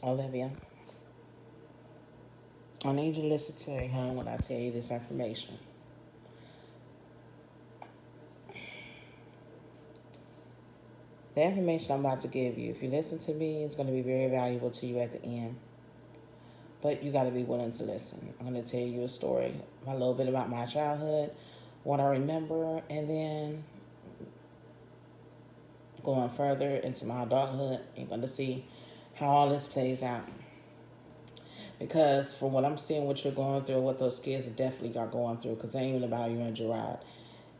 Olivia, I need you to listen to me, hon, when I tell you this information. The information I'm about to give you, if you listen to me, it's going to be very valuable to you at the end. But you got to be willing to listen. I'm going to tell you a story, a little bit about my childhood, what I remember, and then going further into my adulthood, you're going to see how all this plays out. Because from what I'm seeing, what you're going through, what those kids definitely are going through, because it ain't even about you and Gerard.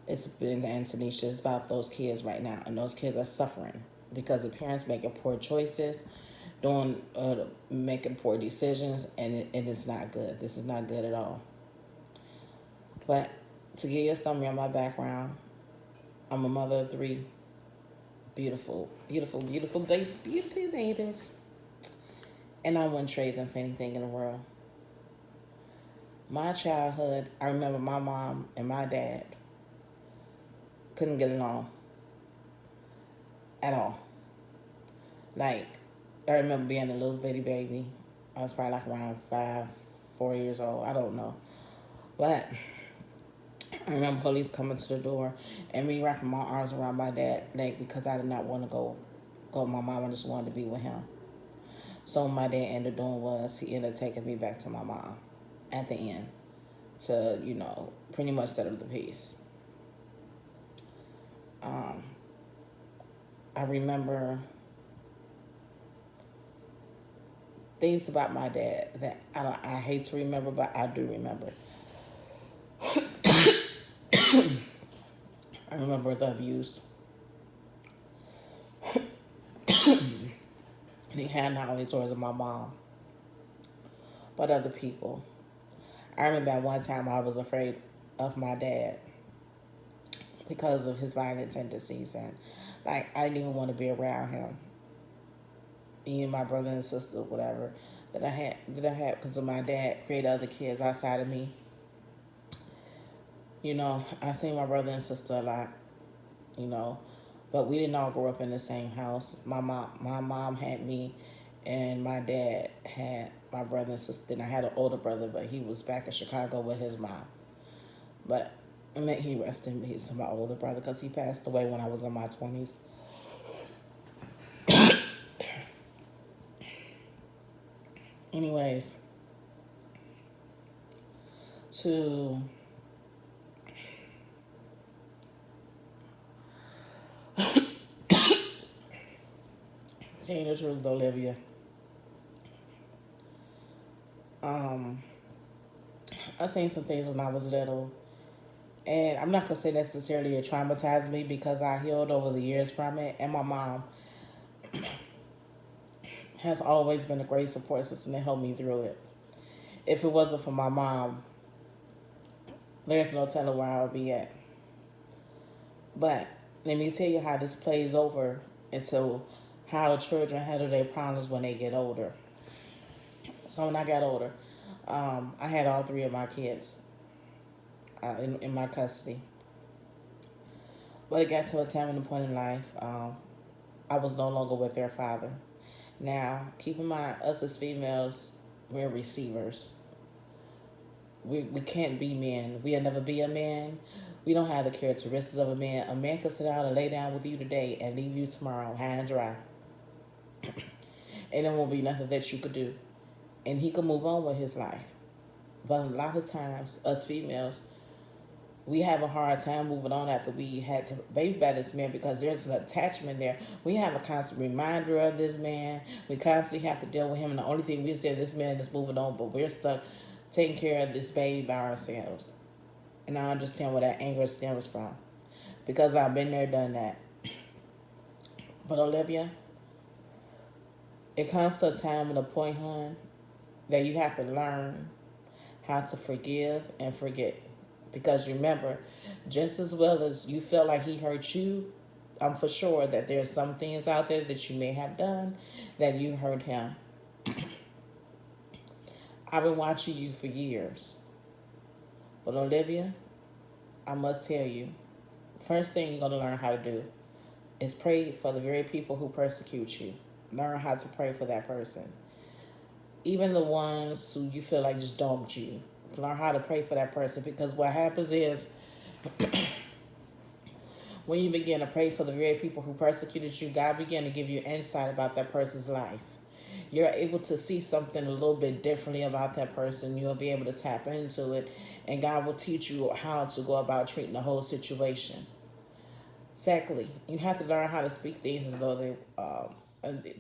It's been the Antonisha. It's about those kids right now, and those kids are suffering because the parents making poor choices, making poor decisions, and it is not good. This is not good at all. But to give you a summary of my background, I'm a mother of three beautiful, beautiful, beautiful babies, and I wouldn't trade them for anything in the world. My childhood, I remember my mom and my dad couldn't get along at all. Like, I remember being a little bitty baby. I was probably like around 4 years old. I don't know. But I remember police coming to the door and me wrapping my arms around my dad's neck because I did not want to go with my mom. I just wanted to be with him. So what my dad ended up doing was he ended up taking me back to my mom at the end to, pretty much settle the peace. I remember things about my dad that I hate to remember, but I do remember. I remember the abuse. And he had not only towards my mom, but other people. I remember at one time I was afraid of my dad because of his violent tendencies, and like I didn't even want to be around him. Me my brother and sister, whatever, that I had because of my dad created other kids outside of me. I seen my brother and sister a lot, you know, but we didn't all grow up in the same house. My mom had me, and my dad had my brother and sister. And I had an older brother, but he was back in Chicago with his mom. But may he rest in peace to my older brother because he passed away when I was in my 20s. Anyways, to tell you the truth, Olivia, um, I seen some things when I was little, and I'm not gonna say necessarily it traumatized me because I healed over the years from it, and my mom has always been a great support system to help me through it. If it wasn't for my mom, there's no telling where I would be at. But let me tell you how this plays over into how children handle their problems when they get older. So when I got older, I had all three of my kids in my custody. But it got to a time and a point in life, I was no longer with their father. Now, keep in mind, us as females, we're receivers. We can't be men. We'll never be a man. We don't have the characteristics of a man. A man can sit down and lay down with you today and leave you tomorrow high and dry. And there won't be nothing that you could do. And he can move on with his life. But a lot of times, us females, we have a hard time moving on after we had to baby by this man because there's an attachment there. We have a constant reminder of this man. We constantly have to deal with him. And the only thing we say, this man is moving on, but we're stuck taking care of this baby by ourselves. And I understand where that anger stems from because I've been there, done that. But Olivia, it comes to a time and a point, hon, that you have to learn how to forgive and forget. Because remember, just as well as you felt like he hurt you, I'm for sure that there's some things out there that you may have done that you hurt him. I've been watching you for years. But Olivia, I must tell you, first thing you're going to learn how to do is pray for the very people who persecute you. Learn how to pray for that person. even the ones who you feel like just dogged you. Learn how to pray for that person, because what happens is when you begin to pray for the very people who persecuted you, God begin to give you insight about that person's life. You're able to see something a little bit differently about that person. You'll be able to tap into it, and God will teach you how to go about treating the whole situation. Secondly, you have to learn how to speak things as though they,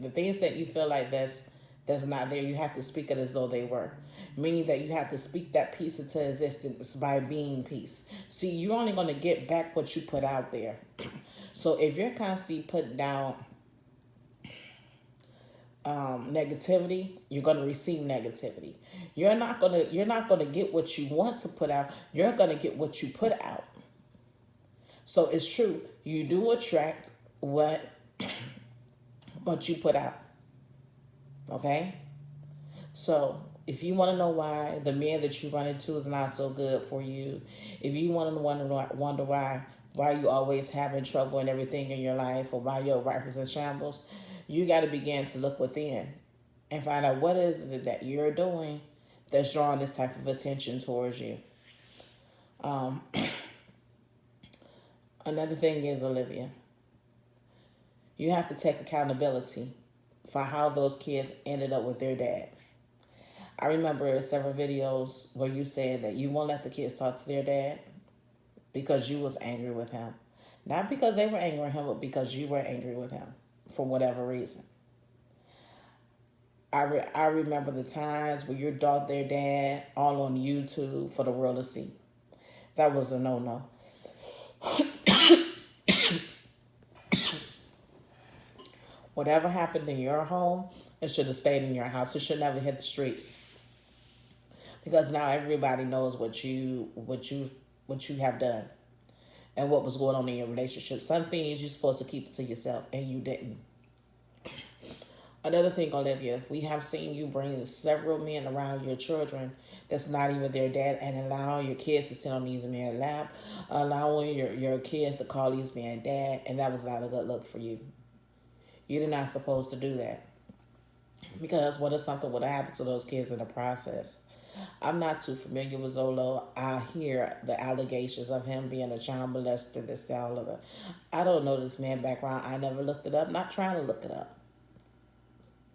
the things that you feel like that's not there, you have to speak it as though they were. Meaning that you have to speak that peace into existence by being peace. See, you're only going to get back what you put out there. So if you're constantly putting down negativity, you're going to receive negativity. You're not gonna get what you want to put out. You're going to get what you put out. So it's true. You do attract what you put out. Okay? So if you want to know why the man that you run into is not so good for you, if you want to wonder why you always having trouble and everything in your life, or why your life is in shambles, you got to begin to look within and find out what is it that you're doing that's drawing this type of attention towards you. Another thing is, Olivia, you have to take accountability for how those kids ended up with their dad. I remember several videos where you said that you won't let the kids talk to their dad because you was angry with him. Not because they were angry with him, but because you were angry with him for whatever reason. I remember the times where you dogged their dad all on YouTube for the world to see. That was a no-no. Whatever happened in your home, it should have stayed in your house. It should never hit the streets. Because now everybody knows what you have done and what was going on in your relationship. Some things you're supposed to keep to yourself, and you didn't. Another thing, Olivia, we have seen you bring several men around your children that's not even their dad, and allowing your kids to sit on these men's lap, allowing your kids to call these men dad, and that was not a good look for you. You're not supposed to do that. Because what if something would have happened to those kids in the process? I'm not too familiar with Zolo. I hear the allegations of him being a child molester, this, that, all of it. I don't know this man's background. I never looked it up. Not trying to look it up.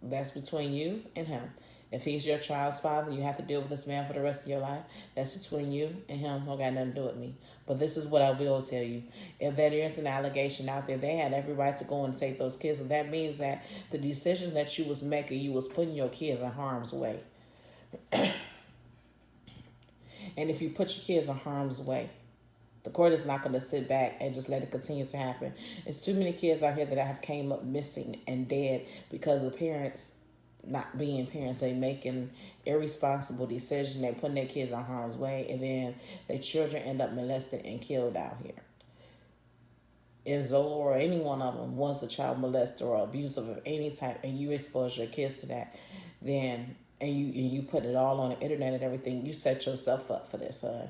That's between you and him. If he's your child's father, you have to deal with this man for the rest of your life. That's between you and him. Don't got nothing to do with me. But this is what I will tell you. If there is an allegation out there, they had every right to go and take those kids. And that means that the decisions that you was making, you was putting your kids in harm's way. And if you put your kids in harm's way, the court is not going to sit back and just let it continue to happen. There's too many kids out here that have came up missing and dead because of parents not being parents. They making irresponsible decisions. They putting their kids in harm's way, and then their children end up molested and killed out here. If Zola or any one of them was a child molester or abusive of any type, and you expose your kids to that, then and you put it all on the internet and everything, you set yourself up for this, son.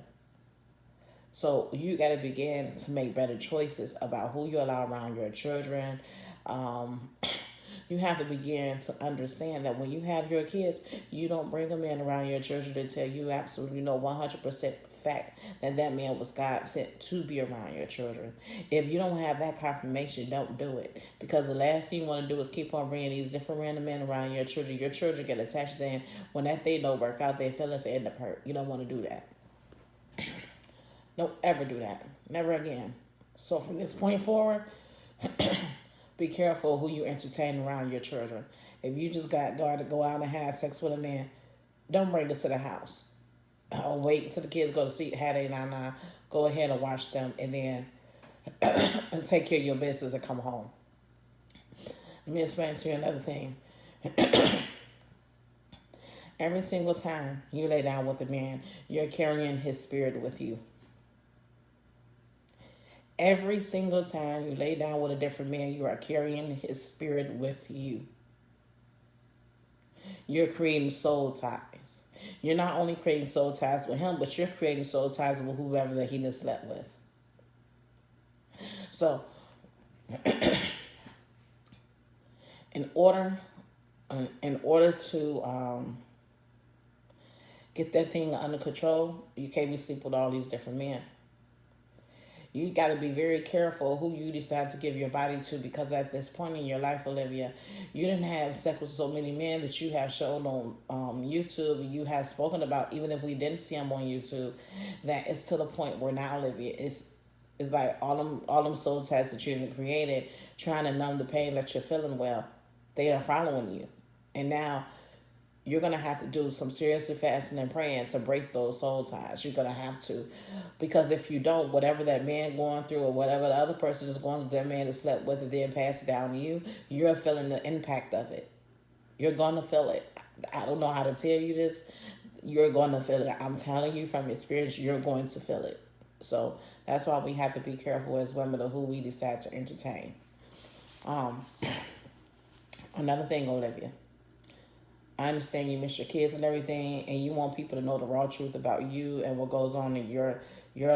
So you got to begin to make better choices about who you allow around your children. You have to begin to understand that when you have your kids, you don't bring them in around your children to tell you absolutely 100% fact that that man was God sent to be around your children. If you don't have that confirmation, don't do it. Because the last thing you want to do is keep on bringing these different random men around your children. Your children get attached to them. When that thing don't work out, their feelings end up hurt. You don't want to do that. Don't ever do that. Never again. So from this point forward, be careful who you entertain around your children. If you just got to go out and have sex with a man, don't bring it to the house. Wait until the kids go to sleep, have they now. Go ahead and watch them, and then take care of your business and come home. Let me explain to you another thing. Every single time you lay down with a man, you're carrying his spirit with you. Every single time you lay down with a different man, you are carrying his spirit with you. You're creating soul ties. You're not only creating soul ties with him, but you're creating soul ties with whoever that he has slept with. So, in order to Get that thing under control. You can't be sleep with all these different men. You got to be very careful who you decide to give your body to, because at this point in your life, Olivia, you didn't have sex with so many men that you have showed on YouTube, and you have spoken about, even if we didn't see them on YouTube, that it's to the point where now, Olivia, it's like all them soul ties that you've created, trying to numb the pain that you're feeling. Well, they are following you, and now you're going to have to do some serious fasting and praying to break those soul ties. You're going to have to. Because if you don't, whatever that man going through or whatever the other person is going through, that man that slept with it, then pass it down to you, you're feeling the impact of it. You're going to feel it. I don't know how to tell you this. You're going to feel it. I'm telling you from experience, you're going to feel it. So that's why we have to be careful as women of who we decide to entertain. Another thing, Olivia. I understand you miss your kids and everything, and you want people to know the raw truth about you and what goes on in your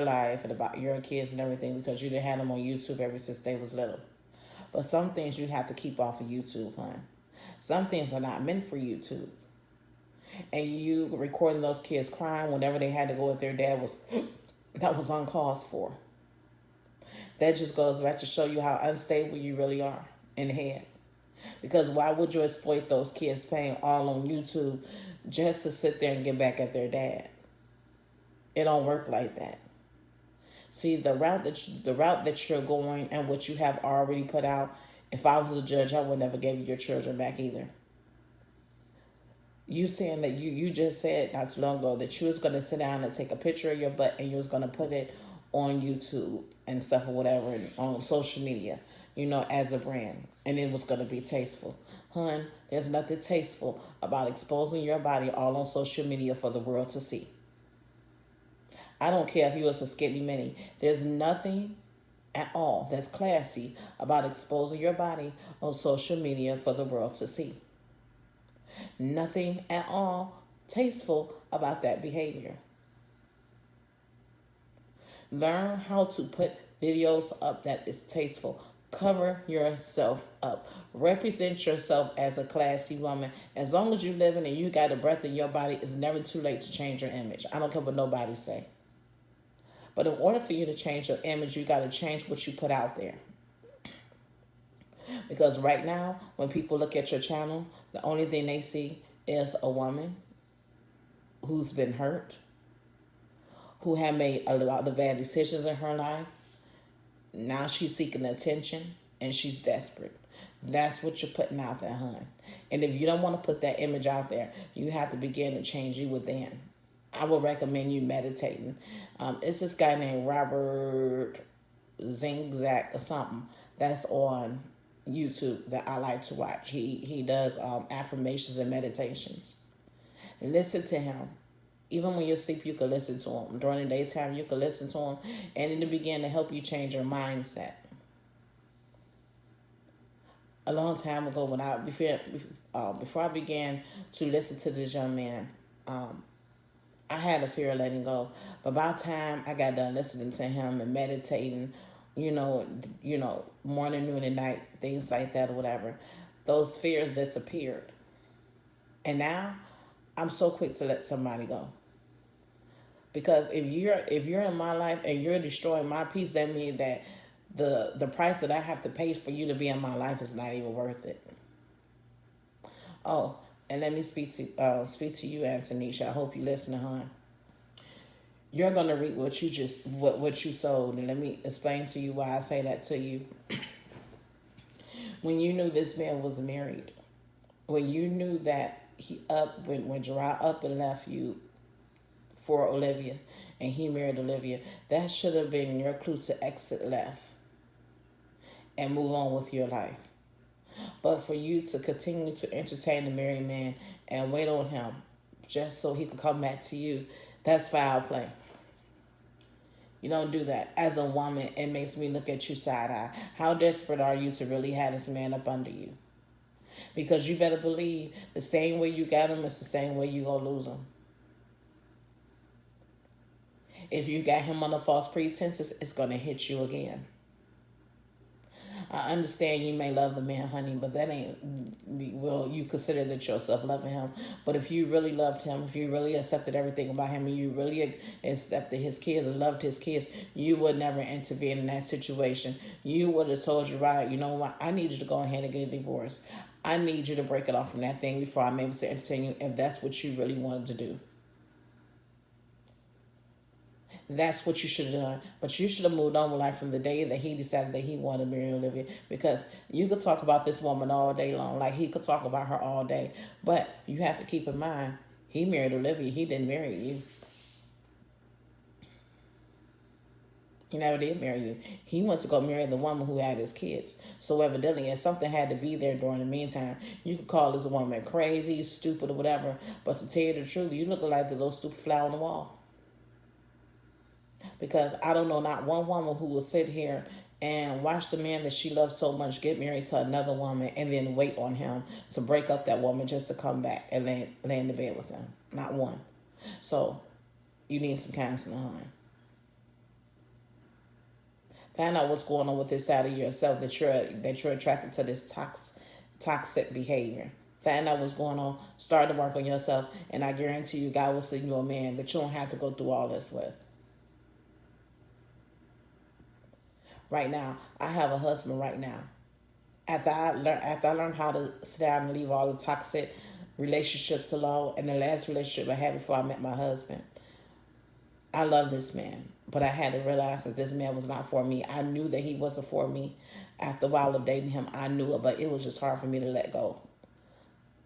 life and about your kids and everything, because you didn't have them on YouTube ever since they was little. But some things you have to keep off of YouTube, hon. Some things are not meant for YouTube. And you recording those kids crying whenever they had to go with their dad that was uncalled for. That just goes back to show you how unstable you really are in the head. Because why would you exploit those kids' pain all on YouTube just to sit there and get back at their dad? It don't work like that. See, the route that you're going and what you have already put out, if I was a judge, I would never give you your children back either. You saying that you just said not too long ago that you was going to sit down and take a picture of your butt and you was going to put it on YouTube and stuff or whatever, and on social media, as a brand. And it was going to be tasteful. Hun, there's nothing tasteful about exposing your body all on social media for the world to see. I don't care if you was a skinny mini. There's nothing at all that's classy about exposing your body on social media for the world to see. Nothing at all tasteful about that behavior. Learn how to put videos up that is tasteful. Cover yourself up. Represent yourself as a classy woman. As long as you're living and you got a breath in your body, it's never too late to change your image. I don't care what nobody say. But in order for you to change your image, you got to change what you put out there. Because right now, when people look at your channel, the only thing they see is a woman who's been hurt, who had made a lot of bad decisions in her life. Now she's seeking attention and she's desperate. That's what you're putting out there, hon. And if you don't want to put that image out there, you have to begin to change you within. I would recommend you meditating. It's this guy named Robert Zingzak or something that's on YouTube that I like to watch. He does affirmations and meditations. Listen to him. Even when you're asleep, you can listen to him. During the daytime, you can listen to him, and it'll begin to help you change your mindset. A long time ago, when before I began to listen to this young man, I had a fear of letting go. But by the time I got done listening to him and meditating, morning, noon, and night, things like that or whatever, those fears disappeared. And now I'm so quick to let somebody go. Because if you're in my life and you're destroying my peace, that means that the price that I have to pay for you to be in my life is not even worth it. Oh, and let me speak to you, Antonisha. I hope you listen, hon. You're gonna reap what you sowed, and let me explain to you why I say that to you. When you knew this man was married, when you knew that when Gerard up and left you for Olivia, and he married Olivia, that should have been your clue to exit left and move on with your life. But for you to continue to entertain the married man and wait on him just so he could come back to you, that's foul play. You don't do that. As a woman, it makes me look at you side eye. How desperate are you to really have this man up under you? Because you better believe the same way you got him is the same way you gonna lose him. If you got him under false pretenses, it's gonna hit you again. I understand you may love the man, honey, but that ain't, well, you consider that yourself loving him. But if you really loved him, if you really accepted everything about him, and you really accepted his kids and loved his kids, you would never intervene in that situation. You would have told you, right, you know what, I need you to go ahead and get a divorce. I need you to break it off from that thing before I'm able to entertain you, if that's what you really wanted to do. That's what you should have done. But you should have moved on with life from the day that he decided that he wanted to marry Olivia. Because you could talk about this woman all day long. Like, he could talk about her all day. But you have to keep in mind, he married Olivia. He didn't marry you. He never did marry you. He went to go marry the woman who had his kids. So evidently, if something had to be there during the meantime, you could call this woman crazy, stupid, or whatever. But to tell you the truth, you look like the little stupid flower on the wall. Because I don't know not one woman who will sit here and watch the man that she loves so much get married to another woman and then wait on him to break up that woman just to come back and lay in the bed with him. Not one. So you need some counseling, honey. Find out what's going on with this side of yourself that you're attracted to this toxic behavior. Find out what's going on. Start to work on yourself, and I guarantee you, God will send you a man that you don't have to go through all this with. Right now, I have a husband right now. After I learned how to sit down and leave all the toxic relationships alone, and the last relationship I had before I met my husband, I love this man. But I had to realize that this man was not for me. I knew that he wasn't for me. After a while of dating him, I knew it, but it was just hard for me to let go.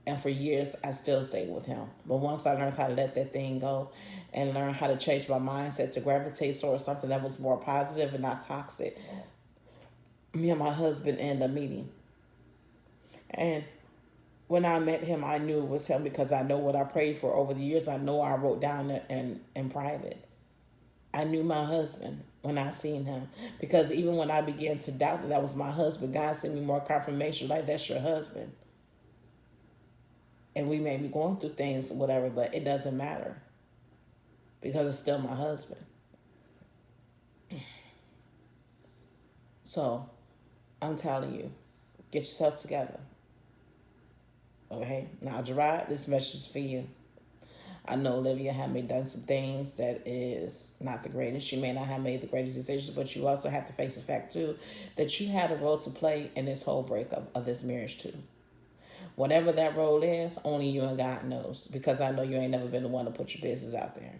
And for years, I still stayed with him. But once I learned how to let that thing go and learn how to change my mindset to gravitate towards something that was more positive and not toxic, me and my husband ended up meeting. And when I met him, I knew it was him because I know what I prayed for over the years. I know I wrote down in private. I knew my husband when I seen him. Because even when I began to doubt that was my husband, God sent me more confirmation, like, that's your husband. And we may be going through things, whatever, but it doesn't matter. Because it's still my husband. So, I'm telling you, get yourself together. Okay? Now, Gerard, this message is for you. I know Olivia may done some things that is not the greatest. She may not have made the greatest decisions, but you also have to face the fact, too, that you had a role to play in this whole breakup of this marriage, too. Whatever that role is, only you and God knows. Because I know you ain't never been the one to put your business out there.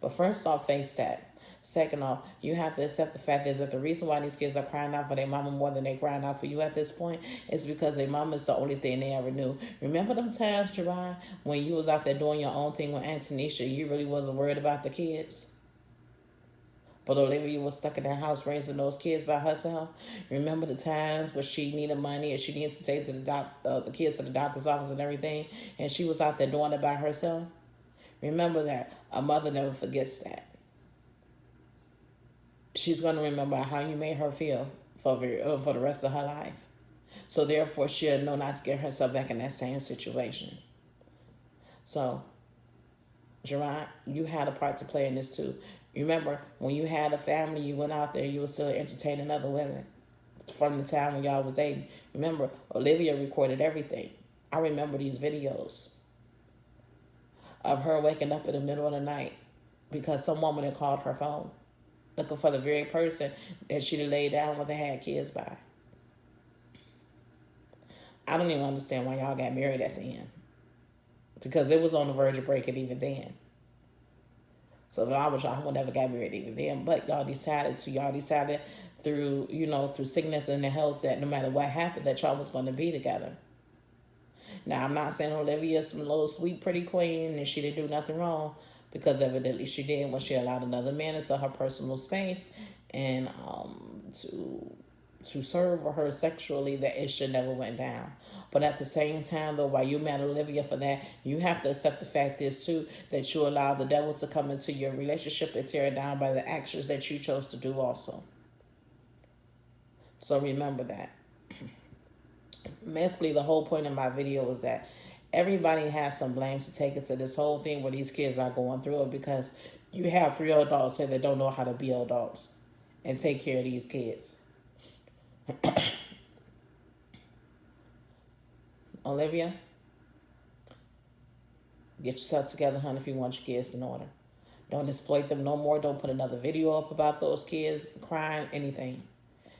But first off, face that. Second off, you have to accept the fact is that the reason why these kids are crying out for their mama more than they're crying out for you at this point is because their mama is the only thing they ever knew. Remember them times, Gerard, when you was out there doing your own thing with Antonisha, you really wasn't worried about the kids? But Olivia was stuck in that house raising those kids by herself. Remember the times where she needed money and she needed to take the kids to the doctor's office and everything, and she was out there doing it by herself? Remember that. A mother never forgets that. She's going to remember how you made her feel for the rest of her life. So therefore, she'll know not to get herself back in that same situation. So, Gerard, you had a part to play in this too. Remember, when you had a family, you went out there, you were still entertaining other women from the time when y'all was dating. Remember, Olivia recorded everything. I remember these videos of her waking up in the middle of the night because some woman had called her phone looking for the very person that she'd laid down with and had kids by. I don't even understand why y'all got married at the end. Because it was on the verge of breaking even then. So if I was y'all, I would never got married even then. But y'all decided through sickness and the health that no matter what happened, that y'all was going to be together. Now, I'm not saying Olivia's some little sweet, pretty queen and she didn't do nothing wrong, because evidently she did when she allowed another man into her personal space and to serve her sexually, that it should never went down. But at the same time, though, while you mad at Olivia for that, you have to accept the fact is, too, that you allow the devil to come into your relationship and tear it down by the actions that you chose to do also. So remember that. Basically, the whole point of my video was that everybody has some blame to take into this whole thing where these kids are going through it, because you have 3 adults here that don't know how to be adults and take care of these kids. Olivia, get yourself together, honey, if you want your kids in order. Don't exploit them no more. Don't put another video up about those kids crying, anything.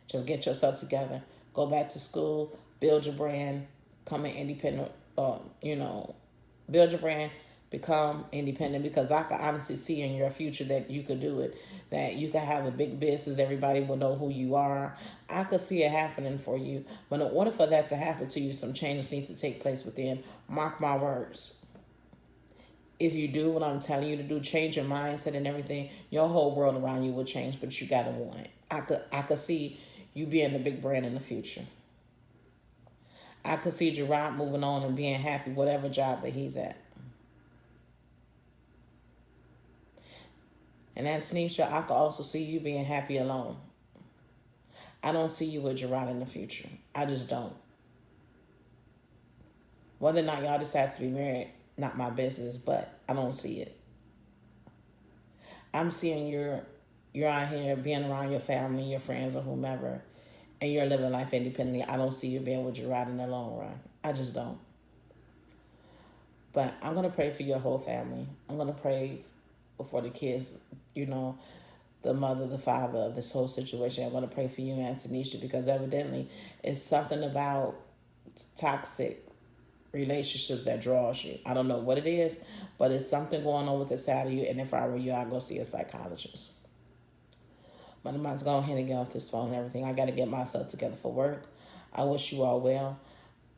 Just get yourself together. Go back to school. Build your brand. Become an independent, build your brand. Become independent, because I can honestly see in your future that you could do it. That you could have a big business. Everybody will know who you are. I could see it happening for you. But in order for that to happen to you, some changes need to take place within. Mark my words. If you do what I'm telling you to do, change your mindset and everything, your whole world around you will change, but you gotta want it. I could see you being the big brand in the future. I could see Gerard moving on and being happy, whatever job that he's at. And Antonisha, I could also see you being happy alone. I don't see you with Gerard in the future. I just don't. Whether or not y'all decide to be married, not my business, but I don't see it. I'm seeing you're out here being around your family, your friends, or whomever, and you're living life independently. I don't see you being with Gerard in the long run. I just don't. But I'm going to pray for your whole family. I'm going to pray for the kids, the mother, the father of this whole situation. I'm going to pray for you, Antonisha, because evidently it's something about toxic relationships that draws you. I don't know what it is, but it's something going on with the side of you. And if I were you, I'd go see a psychologist. But I'm about to go ahead and get off this phone and everything. I got to get myself together for work. I wish you all well.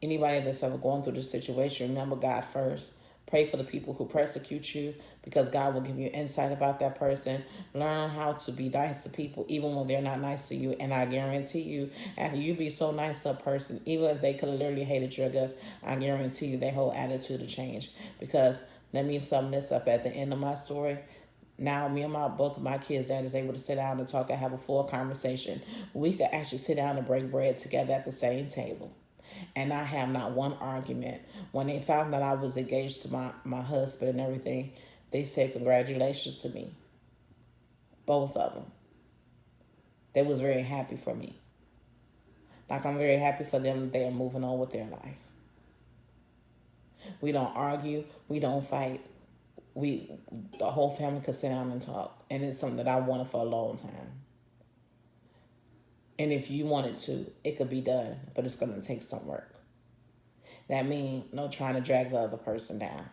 Anybody that's ever going through this situation, remember God first. Pray for the people who persecute you, because God will give you insight about that person. Learn how to be nice to people even when they're not nice to you. And I guarantee you, after you be so nice to a person, even if they could have literally hated your guts, I guarantee you their whole attitude will change. Because let me sum this up at the end of my story. Now, me and both of my kids' dad is able to sit down and talk and have a full conversation. We could actually sit down and break bread together at the same table. And I have not one argument. When they found that I was engaged to my husband and everything, they said congratulations to me. Both of them. They was very happy for me. Like, I'm very happy for them that they are moving on with their life. We don't argue. We don't fight. The whole family could sit down and talk. And it's something that I wanted for a long time. And if you wanted to, it could be done, but it's going to take some work. That means no trying to drag the other person down.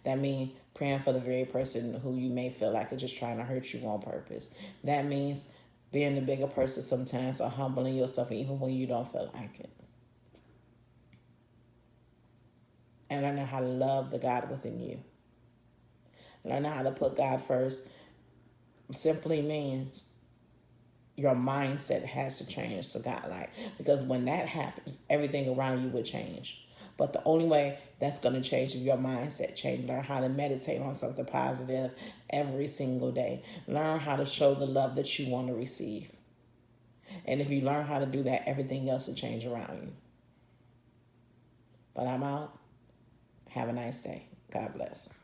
That means praying for the very person who you may feel like is just trying to hurt you on purpose. That means being the bigger person sometimes, or humbling yourself even when you don't feel like it. And learning how to love the God within you. Learning how to put God first simply means your mindset has to change to God-like. Because when that happens, everything around you will change. But the only way that's going to change is your mindset change. Learn how to meditate on something positive every single day. Learn how to show the love that you want to receive. And if you learn how to do that, everything else will change around you. But I'm out. Have a nice day. God bless.